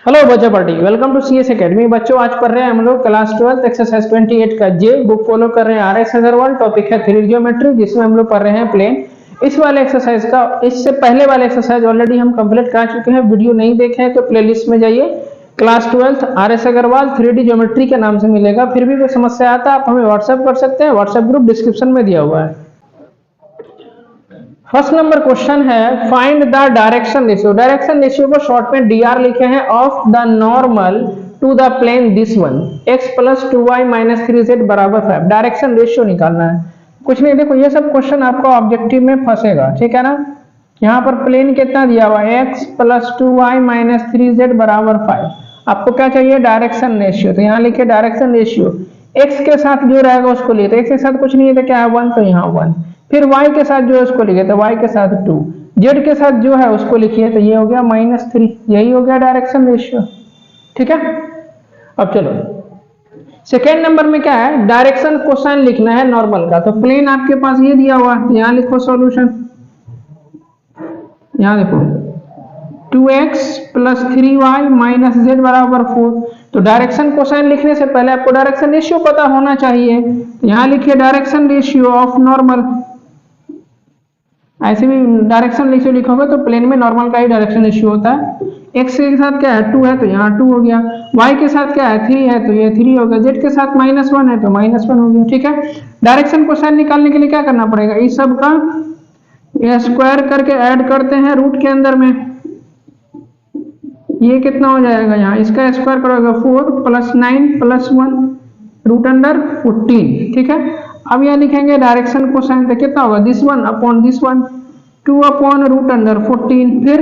Hello बच्चा party, welcome to CS academy. बच्चों आज पढ़ रहे हैं हम लोग क्लास 12 एक्सरसाइज 28 का जे बुक फॉलो कर रहे हैं आरएस अग्रवाल। टॉपिक है थ्री जियोमेट्री, जिसमें हम लोग पढ़ रहे हैं प्लेन। इस वाले एक्सरसाइज का इससे पहले वाले एक्सरसाइज ऑलरेडी हम कंप्लीट कर चुके हैं। वीडियो नहीं देखे हैं तो प्लेलिस्ट में जाइए, class 12 RS Agarwal 3D geometry के नाम से मिलेगा। फिर भी कोई समस्या आता है आप हमें व्हाट्सएप कर सकते हैं, व्हाट्सएप ग्रुप डिस्क्रिप्शन में दिया हुआ है। फर्स्ट नंबर क्वेश्चन है find the direction ratio. Direction ratio को शॉर्ट में डीआर लिखे हैं of the normal to the plane this one x plus 2y minus 3z बराबर 5। डायरेक्शन रेशियो निकालना है, कुछ नहीं। देखो ये सब क्वेश्चन आपको ऑब्जेक्टिव में फंसेगा, ठीक है ना। यहाँ पर प्लेन कितना दिया हुआ है x plus 2y minus 3z बराबर 5। आपको क्या चाहिए? Direction ratio. तो यहाँ लिखिए डायरेक्शन रेशियो। x के साथ जो रहेगा उसको लिए, तो x के साथ कुछ नहीं है तो क्या है 1, तो यहाँ 1। फिर y के साथ जो है उसको लिखे तो y के साथ 2, z के साथ जो है उसको लिखिए तो ये हो गया -3। यही हो गया डायरेक्शन रेशियो, ठीक है। अब चलो सेकेंड नंबर में क्या है, डायरेक्शन कोसाइन लिखना है नॉर्मल का। तो प्लेन आपके पास ये दिया हुआ है, यहाँ लिखो सॉल्यूशन। यहाँ देखो 2x plus 3y minus z बराबर 4। तो डायरेक्शन कोसाइन लिखने से पहले आपको डायरेक्शन रेशियो पता होना चाहिए। यहाँ लिखिए डायरेक्शन रेशियो ऑफ नॉर्मल। ऐसे भी डायरेक्शन रेशियो लिखोगे तो प्लेन में नॉर्मल का ही डायरेक्शन रेशियो होता है। x के साथ क्या है 2 है तो यहाँ 2 हो गया, y के साथ क्या है 3 है तो ये 3 हो गया, z के साथ -1 है तो -1 हो गया, ठीक है। डायरेक्शन कोसाइन निकालने के लिए क्या करना पड़ेगा, इस सब का स्क्वायर करके ऐड करते हैं रूट के अंदर में। ये कितना हो जाएगा, यहाँ इसका स्क्वायर करोगे 4 प्लस 9 प्लस 1 रूट अंडर 14, ठीक है। अब यहाँ लिखेंगे डायरेक्शन कोसाइन तो कितना होगा this one upon this one, 2 upon root under 14, फिर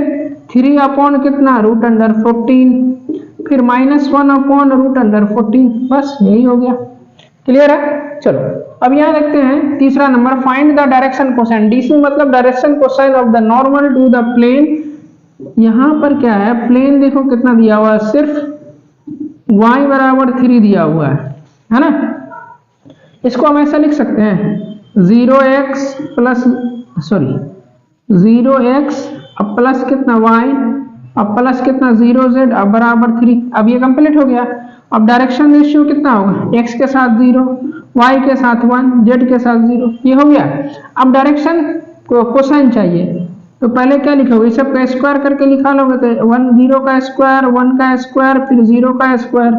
3 अपॉन कितना रूट अंडर 14, फिर -1 अपॉन रूट अंडर 14। बस यही हो गया, क्लियर है। चलो अब यहाँ देखते हैं तीसरा नंबर, find the direction cosine. DC मतलब direction cosine of the normal to the plane. यहाँ पर क्या है, प्लेन देखो कितना दिया हुआ है, सिर्फ y बराबर 3 दिया हुआ है ना। इसको हम ऐसा लिख सकते हैं 0x अब प्लस कितना y अब प्लस कितना 0z अब बराबर 3। अब ये कंप्लीट हो गया। अब डायरेक्शन रेशियो कितना होगा, x के साथ 0, y के साथ 1, z के साथ 0, ये हो गया। अब डायरेक्शन कोसाइन चाहिए तो पहले क्या लिखोगे, इस सब का स्क्वायर करके लिखा लोगे तो 1 0 का स्क्वायर 1 का स्क्वायर फिर 0 का स्क्वायर,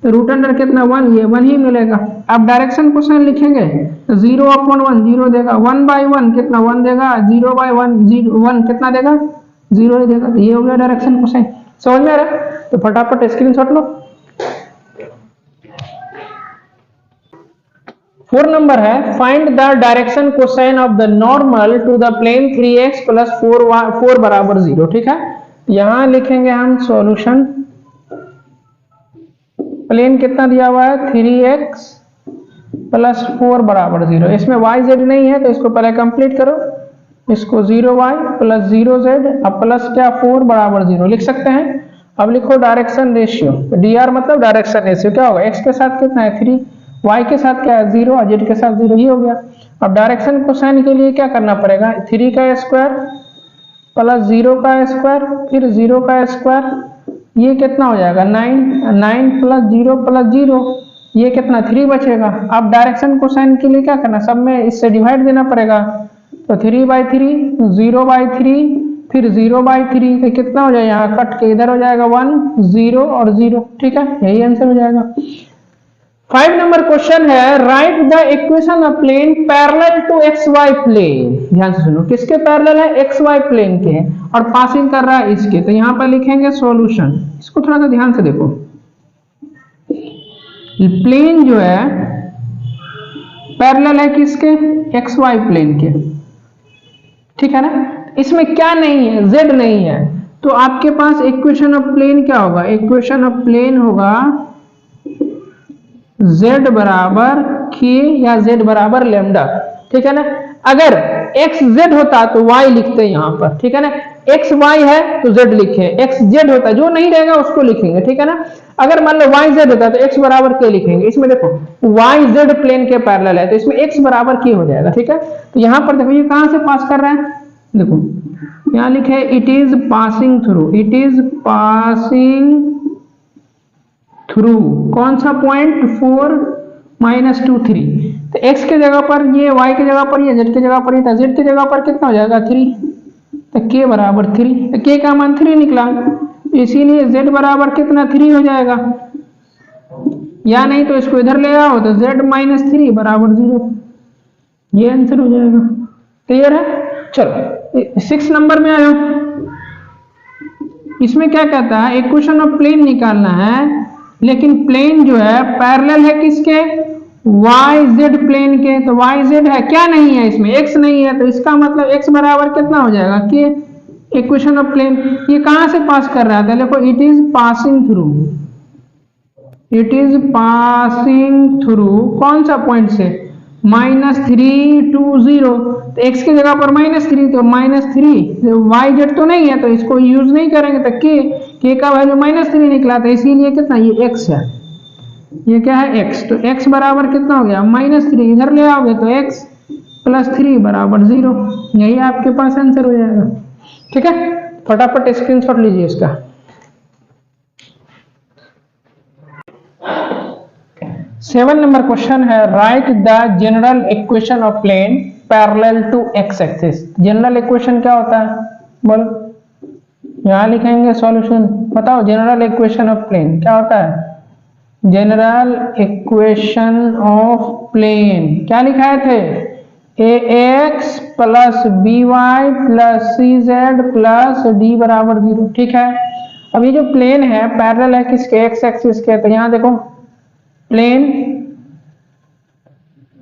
तो रूट अंडर कितना 1, ये 1 ही मिलेगा। अब डायरेक्शन कोसाइन लिखेंगे तो 0 अपॉन 1 0 देगा, 1 बाई 1 कितना 1 देगा, 0 बाई 1 1 कितना देगा 0 ही देगा। तो ये हो गया डायरेक्शन कोसाइन। समझ में आ रहा है तो फटाफट स्क्रीनशॉट लो। 4 नंबर है find the direction cosine of the normal to the plane 3x plus 4 बराबर 0, ठीक है। यहां लिखेंगे हम सॉल्यूशन। प्लेन कितना दिया हुआ है 3x प्लस 4 बराबर 0। इसमें y z नहीं है तो इसको पहले कंप्लीट करो। इसको 0y प्लस 0z अब प्लस क्या 4 बराबर 0 लिख सकते हैं। अब लिखो डायरेक्शन रेशियो, dr मतलब डायरेक्शन रेशियो क्या होगा, x के साथ कितना है 3, y के साथ क्या है 0 और z के साथ 0, ये हो गया। अब डायरेक्शन कोसाइन के लिए क्या करना पड़ेगा, 3 का स्क्वायर प्लस 0 का स्क्वायर फिर 0 का स्क्वायर, ये कितना हो जाएगा 9 प्लस 0 प्लस 0, ये कितना 3 बचेगा। अब डायरेक्शन कोसाइन के लिए क्या करना, सब में इससे डिवाइड देना पड़ेगा। तो 3/3 0/3 फिर 0/3, तो कितना हो जाएगा, यहाँ कट के इधर हो जाएगा 1 0 और 0, ठीक है। यही आंसर हो जाएगा। 5 नंबर क्वेश्चन है write the equation of plane parallel to xy plane. ध्यान से सुनो, किसके पैरेलल है, xy प्लेन के हैं और पासिंग कर रहा है इसके। तो यहां पर लिखेंगे सॉल्यूशन। इसको थोड़ा सा ध्यान से देखो, प्लेन जो है पैरेलल है किसके, xy प्लेन के, ठीक है ना। इसमें क्या नहीं है, z नहीं है, तो आपके पास इक्वेशन ऑफ प्लेन क्या होगा, इक्वेशन ऑफ प्लेन होगा z बराबर k या z बराबर लैम्डा, ठीक है ना। अगर x z होता तो y लिखते हैं यहाँ पर, ठीक है ना। x y है तो z लिखे, x z होता जो नहीं रहेगा उसको लिखेंगे, ठीक है ना। अगर मान लो y z होता तो x बराबर k लिखेंगे। इसमें देखो y z प्लेन के पैरेलल है तो इसमें x बराबर k हो जाएगा, ठीक है। तो यहाँ पर देखो ये कहाँ से पास कर रहे हैं, देखो यहाँ लिखे है it is passing through, it is passing through कौन सा पॉइंट 4 माइनस 2 3। तो x के जगह पर ये, y की जगह पर ये, z की जगह पर ये था, z की जगह पर कितना हो जाएगा 3, तो k बराबर 3, तो k का मान 3 निकला, इसीलिए z बराबर कितना 3 हो जाएगा, या नहीं तो इसको इधर ले आओ तो z माइनस 3 बराबर 0, ये आंसर हो जाएगा। क्लियर है? चलो 6 नंबर में आया, इसमें क्या कहता है इक्वेशन ऑफ प्लेन निकालना है, लेकिन प्लेन जो है पैरेलल है किसके, वाई जेड प्लेन के। तो वाई जेड है क्या, नहीं है इसमें, एक्स नहीं है, तो इसका मतलब एक्स बराबर कितना हो जाएगा कि इक्वेशन ऑफ प्लेन। ये कहां से पास कर रहा था, देखो it is passing through, it is passing through कौन सा पॉइंट से, -3 to 0, तो x की जगह पर -3, तो -3 वाई जेड तो नहीं है तो इसको यूज नहीं करेंगे, तो के का वैल्यू -3 निकला, तो इसीलिए कितना ये x है, ये क्या है x, तो x बराबर कितना हो गया -3, इधर ले आओगे तो x + 3 बराबर 0, यही आपके पास आंसर हो जाएगा। ठीक है, फटाफट स्क्रीनशॉट लीजिए इसका। 7 नंबर क्वेश्चन है, write the general equation of plane parallel to x axis. General equation क्या होता है बोलो, यहां लिखेंगे सॉल्यूशन, बताओ जनरल इक्वेशन ऑफ प्लेन क्या होता है। जनरल इक्वेशन ऑफ प्लेन क्या लिखाए थे, ax + by + cz + d बराबर 0। ठीक है, अब ये जो प्लेन है पैरेलल है किसके, एक्स एक्सिस के, तो यहां देखो प्लेन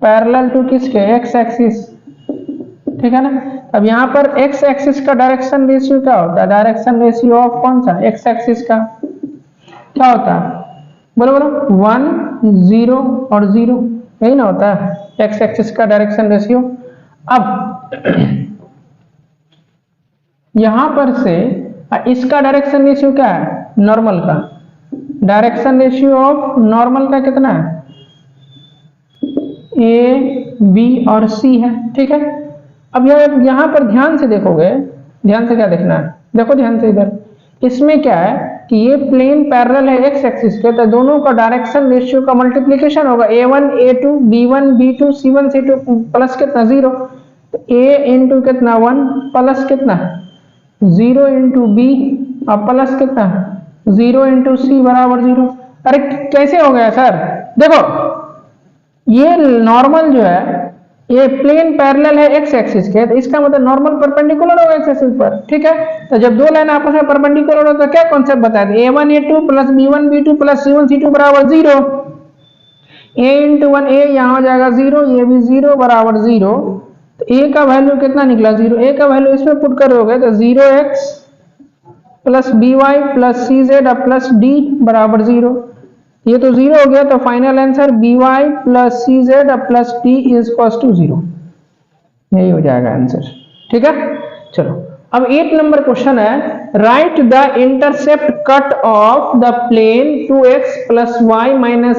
पैरेलल टू किसके, एक्स एक्सिस। ठीक है ना, अब यहाँ पर एक्स एक्सिस का डायरेक्शन रेशियो क्या होता है, डायरेक्शन रेशियो ऑफ कौन सा, एक्स एक्सिस का क्या होता है, बोलो बोलो, 1 0 और 0, यही ना होता है एक्स एक्सिस का डायरेक्शन रेशियो। अब यहां पर से इसका डायरेक्शन रेशियो क्या है, नॉर्मल का, डायरेक्शन रेशियो ऑफ नॉर्मल का कितना है, ए बी और सी है। ठीक है, अब यहां पर ध्यान से देखोगे, ध्यान से क्या देखना है, देखो ध्यान से इधर, इसमें क्या है कि ये प्लेन पैरेलल है एक्स एक्सिस के, तो दोनों का डायरेक्शन रेशियो का मल्टीप्लिकेशन होगा, a1 a2 b1 b2 c1 c2 plus कितना 0, तो a इंटू कितना 1 प्लस कितना 0 इंटू बी और प्लस कितना 0 इंटू सी बराबर 0। अरे कैसे हो गया सर, देखो ये नॉर्मल जो है ये प्लेन पैरेलल है एक्स एक्सिस के, तो इसका मतलब नॉर्मल परपेंडिकुलर होगा एक्स एक्सिस पर। ठीक है, तो जब दो लाइन आपस में परपेंडिकुलर हो तो क्या कॉन्सेप्ट बताया था, a1 a2 plus b1 b2 plus c1 c2 बराबर 0, a इंटू 1 a यहाँ हो जाएगा 0, ये भी 0 बराबर 0, तो a का वैल्यू कितना निकला 0, a का वैल्यू इसमें पुट करोगे तो 0x plus by plus cz plus d बराबर 0, ये तो 0 हो गया, तो final answer by plus cz plus d is equals to 0, यही हो जाएगा आंसर। ठीक है, चलो अब 8 नंबर क्वेश्चन है, write the intercept cut off the plane 2x + y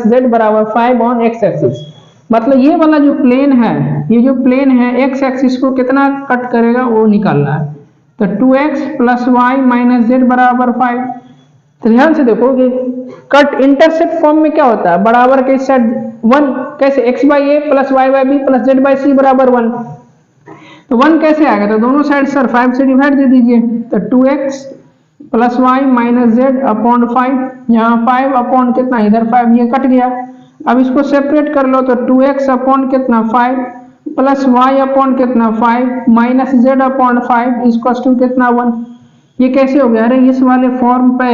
- z बराबर 5 ऑन x एक्सिस। मतलब ये वाला जो प्लेन है, ये जो प्लेन है x एक्सिस को कितना कट करेगा वो निकालना है, तो 2x + y - z बराबर 5। तो ध्यान से देखो कि कट इंटरसेप्ट फॉर्म में क्या होता है, बराबर के साइड 1, कैसे x/a + y/b + z/c बराबर 1, तो 1 कैसे आएगा, तो दोनों साइड सर 5 से डिवाइड दे दीजिए, तो 2x + y - z अपॉन 5, यहाँ 5 अपॉन कितना इधर 5, ये कट गया। अब इसको सेपरेट कर लो, तो 2x अपॉन कितना 5 प्लस y अपॉन कितना 5 minus z upon 5 equals to कितना 1। ये कैसे हो गया, अरे इस वाले फॉर्म पे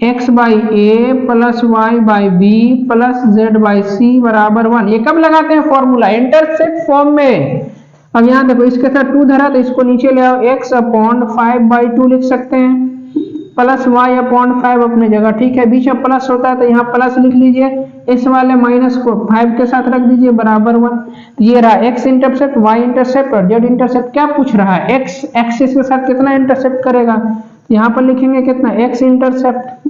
x/a plus y/b plus z/c बराबर 1, ये कब लगाते हैं फॉर्मूला, इंटरसेप्ट फॉर्म में। अब यहाँ देखो इसके साथ 2 धरा तो इसको नीचे ले आओ, x अपॉन 5/2 लिख सकते हैं, प्लस y अपॉन 5 अपनी जगह। ठीक है, बीच में प्लस होता है तो यहाँ प्लस लिख लीजिए, इस वाले माइनस को 5 के साथ रख दीजिए बराबर 1। ये रहा x इंटरसेप्ट, y इंटरसेप्ट और z इंटरसेप्ट। क्या पूछ रहा है, x एक्सिस के साथ कितना इंटरसेप्ट करेगा, यहाँ पर लिखेंगे कितना x इंटरसेप्ट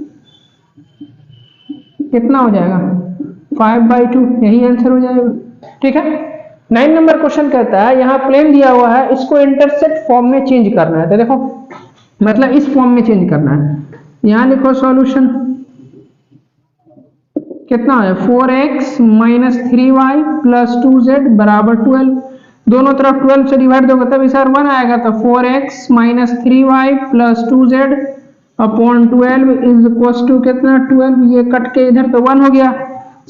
कितना हो जाएगा 5/2, यही आंसर हो जाएगा। ठीक है, 9 नंबर क्वेश्चन कहता है यहाँ प्लेन दिया हुआ है, इसको इंटरसेप्ट फॉर्म में चेंज करना है। तो देखो मतलब इस फॉर्म में चेंज करना है। यहाँ लिखो सॉल्यूशन कितना है 4x minus 3y plus 2z बराबर 12। दोनों तरफ 12 से डिवाइड दोगे तब इस 1 आएगा। तो 4x minus 3y plus 2z upon 12 is equal to कितना 12। ये कट के इधर तो 1 हो गया,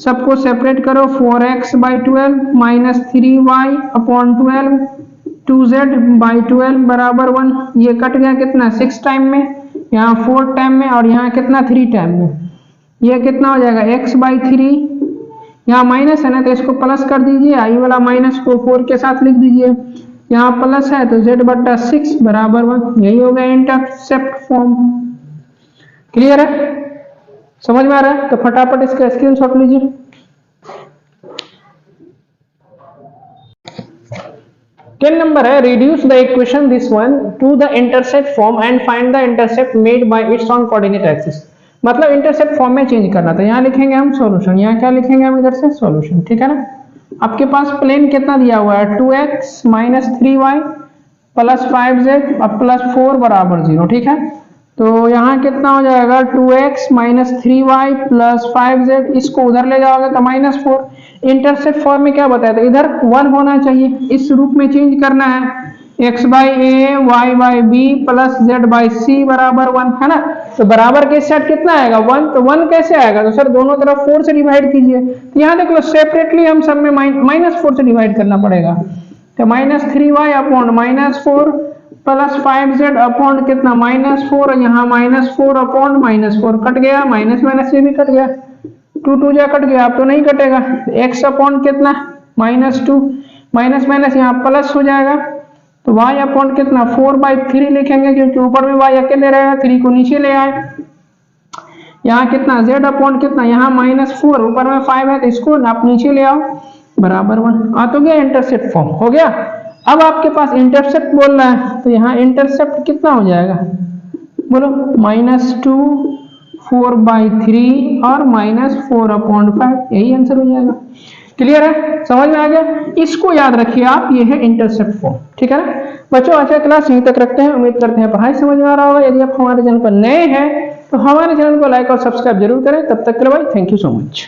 सबको सेपरेट करो। 4x by 12 minus 3y upon 12 2z by 12 बराबर 1। ये कट गया कितना 6 टाइम में, यहाँ 4 टाइम में और यहाँ कितना 3 टाइम में। ये कितना हो जाएगा x बाई 3, यहाँ माइनस है ना तो इसको प्लस कर दीजिए, आई वाला माइनस को 4 के साथ लिख दीजिए। यहाँ प्लस है तो z बट्टा 6 बराबर 1। यही हो गया इंटरसेप्ट फॉर्म। क्लियर है, समझ में आ रहा है? तो फटाफट इसका स्क्रीनशॉट लीजिए। टेन नंबर है reduce the equation this one two the intercept form and find the intercept made by it's on coordinate axis. मतलब इंटरसेप्ट फॉर्म में चेंज करना था। यहाँ लिखेंगे हम सॉल्यूशन, यहाँ क्या लिखेंगे हम इधर से सॉल्यूशन, ठीक है ना। आपके पास प्लेन कितना दिया हुआ है 2x minus 3y plus 5z अब प्लस 4 बराबर 0, ठीक है। तो यहाँ कितना हो जाएगा 2x minus 3y plus 5z, इसको उधर ले जाओगे तो माइनस 4। इंटरसेप्ट फॉर्म में क्या बताया था, इधर 1 होना चाहिए, इस रूप में चेंज करना है। x by a y by b plus z by c बराबर 1, है ना। तो बराबर के सेट कितना आएगा 1, तो 1 कैसे आएगा, तो सर दोनों तरफ 4 से डिवाइड कीजिए। तो यहाँ देख लो सेपरेटली हम सब में माइनस 4 से डिवाइड करना पड़ेगा। तो minus 3y upon minus 4 plus 5z upon कितना माइनस 4, यहाँ माइनस 4 अपॉन माइनस 4 कट गया, माइनस माइनस से भी कट गया, 2 2 जा कट गया, अब तो नहीं कटेगा। x अपॉन कितना माइनस 2 माइनस माइनस यहाँ प्लस हो जाएगा। तो y अपॉन कितना 4/3 लिखेंगे क्योंकि ऊपर में y अकेले रहेगा, 3 को नीचे ले आए। यहाँ कितना z अपॉन कितना यहाँ माइनस 4 ऊपर में 5 है तो इसको आप नीचे ले आओ बराबर 1। आ तो गया इंटरसेप्ट फॉर्म हो गया। अब आपके पास इंटरसेप्ट बोल रहा है तो यहाँ इंटरसेप्ट कितना हो जाएगा बोलो -2 4/3 और -4/5, यही आंसर हो जाएगा। क्लियर है, समझ में आ गया। इसको याद रखिए आप, ये है इंटरसेप्ट फॉर्म, ठीक है ना बच्चों। अच्छा क्लास यहीं तक रखते हैं, उम्मीद करते हैं पढ़ाई समझ में आ रहा होगा। यदि आप हमारे चैनल पर नए हैं तो हमारे चैनल को लाइक और सब्सक्राइब जरूर करें। तब तक के लिए भाई थैंक यू सो मच।